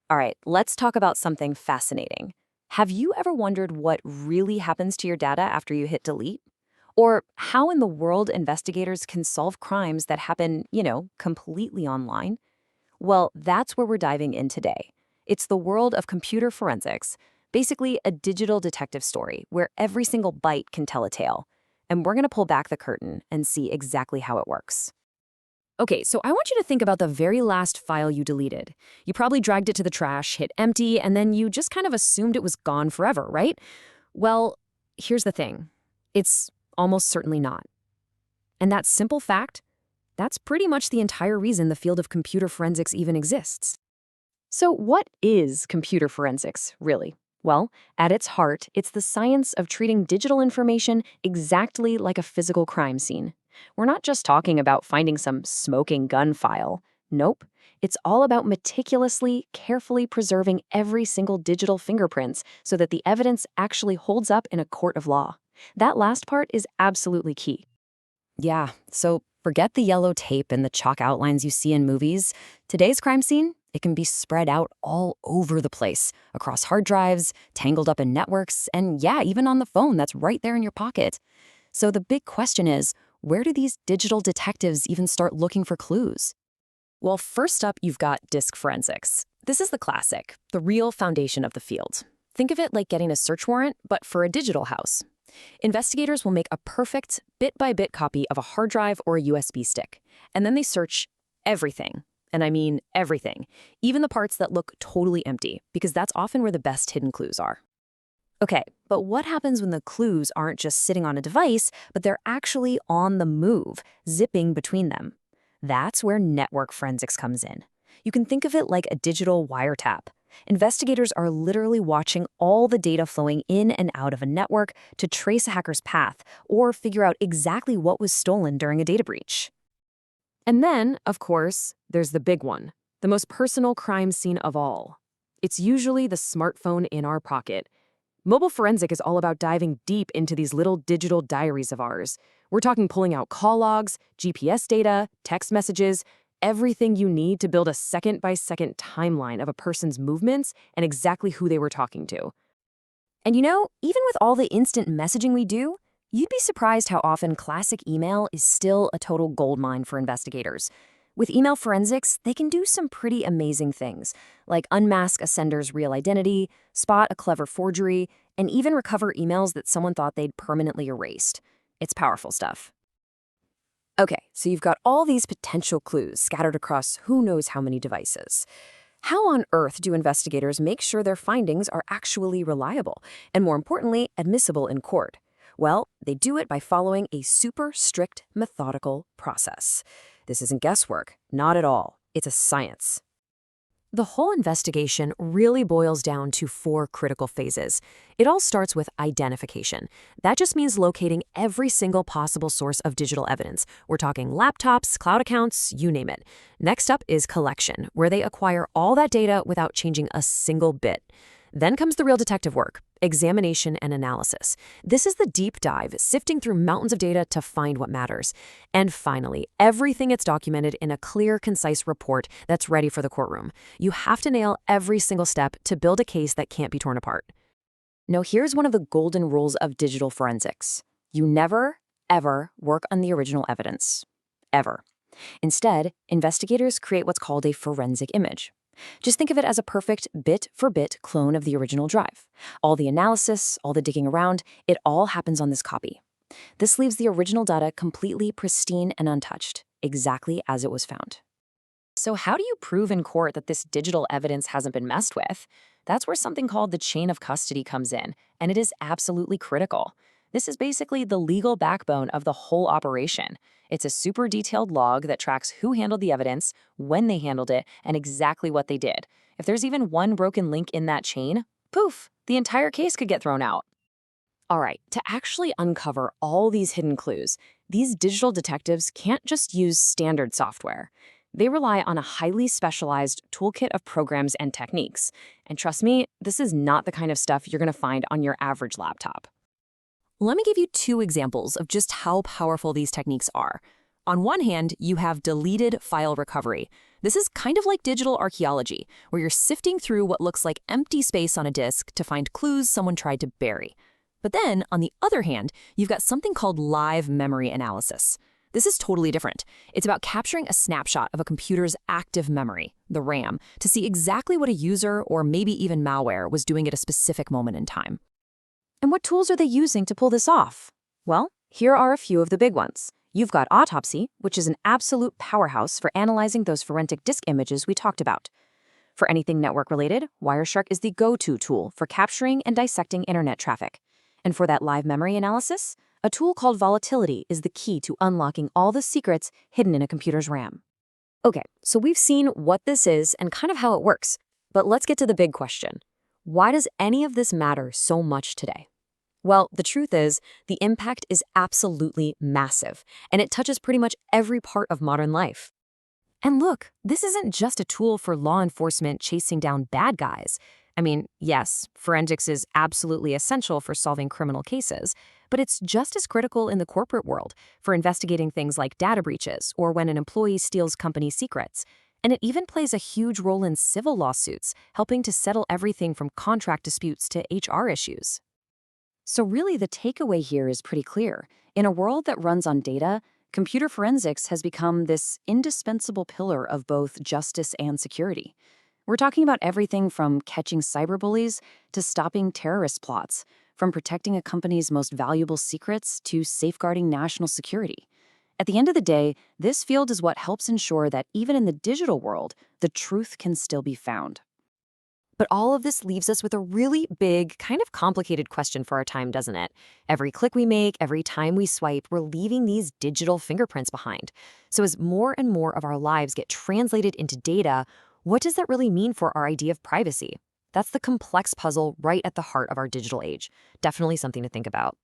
All right, let's talk about something fascinating. Have you ever wondered what really happens to your data after you hit delete? Or how in the world investigators can solve crimes that happen, completely online? Well, that's where we're diving in today. It's the world of computer forensics, basically a digital detective story where every single byte can tell a tale. And we're going to pull back the curtain and see exactly how it works. Okay, so I want you to think about the very last file you deleted. You probably dragged it to the trash, hit empty, and then you just kind of assumed it was gone forever, right? Well, here's the thing. It's almost certainly not. And that simple fact, that's pretty much the entire reason the field of computer forensics even exists. So what is computer forensics, really? Well, at its heart, it's the science of treating digital information exactly like a physical crime scene. We're not just talking about finding some smoking gun file. Nope. It's all about meticulously, carefully preserving every single digital fingerprints so that the evidence actually holds up in a court of law. That last part is absolutely key. Yeah, so forget the yellow tape and the chalk outlines you see in movies. Today's crime scene, it can be spread out all over the place, across hard drives, tangled up in networks, and yeah, even on the phone that's right there in your pocket. So the big question is, where do these digital detectives even start looking for clues? Well, first up, you've got disk forensics. This is the classic, the real foundation of the field. Think of it like getting a search warrant, but for a digital house. Investigators will make a perfect bit-by-bit copy of a hard drive or a USB stick, and then they search everything. And I mean everything, even the parts that look totally empty, because that's often where the best hidden clues are. Okay, but what happens when the clues aren't just sitting on a device, but they're actually on the move, zipping between them? That's where network forensics comes in. You can think of it like a digital wiretap. Investigators are literally watching all the data flowing in and out of a network to trace a hacker's path or figure out exactly what was stolen during a data breach. And then, of course, there's the big one, the most personal crime scene of all. It's usually the smartphone in our pocket. Mobile forensic is all about diving deep into these little digital diaries of ours. We're talking pulling out call logs, GPS data, text messages, everything you need to build a second-by-second timeline of a person's movements and exactly who they were talking to. And even with all the instant messaging we do, you'd be surprised how often classic email is still a total goldmine for investigators. With email forensics, they can do some pretty amazing things, like unmask a sender's real identity, spot a clever forgery, and even recover emails that someone thought they'd permanently erased. It's powerful stuff. Okay, so you've got all these potential clues scattered across who knows how many devices. How on earth do investigators make sure their findings are actually reliable and, more importantly, admissible in court? Well, they do it by following a super strict, methodical process. This isn't guesswork, not at all. It's a science. The whole investigation really boils down to 4 critical phases. It all starts with identification. That just means locating every single possible source of digital evidence. We're talking laptops, cloud accounts, you name it. Next up is collection, where they acquire all that data without changing a single bit. Then comes the real detective work, examination and analysis. This is the deep dive, sifting through mountains of data to find what matters. And finally, everything gets documented in a clear, concise report that's ready for the courtroom. You have to nail every single step to build a case that can't be torn apart. Now, here's one of the golden rules of digital forensics. You never, ever work on the original evidence. Ever. Instead, investigators create what's called a forensic image. Just think of it as a perfect bit-for-bit clone of the original drive. All the analysis, all the digging around, it all happens on this copy. This leaves the original data completely pristine and untouched, exactly as it was found. So how do you prove in court that this digital evidence hasn't been messed with? That's where something called the chain of custody comes in, and it is absolutely critical. This is basically the legal backbone of the whole operation. It's a super detailed log that tracks who handled the evidence, when they handled it, and exactly what they did. If there's even one broken link in that chain, poof, the entire case could get thrown out. All right, to actually uncover all these hidden clues, these digital detectives can't just use standard software. They rely on a highly specialized toolkit of programs and techniques. And trust me, this is not the kind of stuff you're going to find on your average laptop. Let me give you 2 examples of just how powerful these techniques are. On one hand, you have deleted file recovery. This is kind of like digital archaeology, where you're sifting through what looks like empty space on a disk to find clues someone tried to bury. But then, on the other hand, you've got something called live memory analysis. This is totally different. It's about capturing a snapshot of a computer's active memory, the RAM, to see exactly what a user or maybe even malware was doing at a specific moment in time. And what tools are they using to pull this off? Well, here are a few of the big ones. You've got Autopsy, which is an absolute powerhouse for analyzing those forensic disk images we talked about. For anything network-related, Wireshark is the go-to tool for capturing and dissecting internet traffic. And for that live memory analysis, a tool called Volatility is the key to unlocking all the secrets hidden in a computer's RAM. Okay, so we've seen what this is and kind of how it works. But let's get to the big question. Why does any of this matter so much today? Well, the truth is, the impact is absolutely massive, and it touches pretty much every part of modern life. And look, this isn't just a tool for law enforcement chasing down bad guys. I mean, yes, forensics is absolutely essential for solving criminal cases, but it's just as critical in the corporate world for investigating things like data breaches or when an employee steals company secrets. And it even plays a huge role in civil lawsuits, helping to settle everything from contract disputes to HR issues. So really, the takeaway here is pretty clear. In a world that runs on data, computer forensics has become this indispensable pillar of both justice and security. We're talking about everything from catching cyberbullies to stopping terrorist plots, from protecting a company's most valuable secrets to safeguarding national security. At the end of the day, this field is what helps ensure that even in the digital world, the truth can still be found. But all of this leaves us with a really big, kind of complicated question for our time, doesn't it? Every click we make, every time we swipe, we're leaving these digital fingerprints behind. So as more and more of our lives get translated into data, what does that really mean for our idea of privacy? That's the complex puzzle right at the heart of our digital age. Definitely something to think about.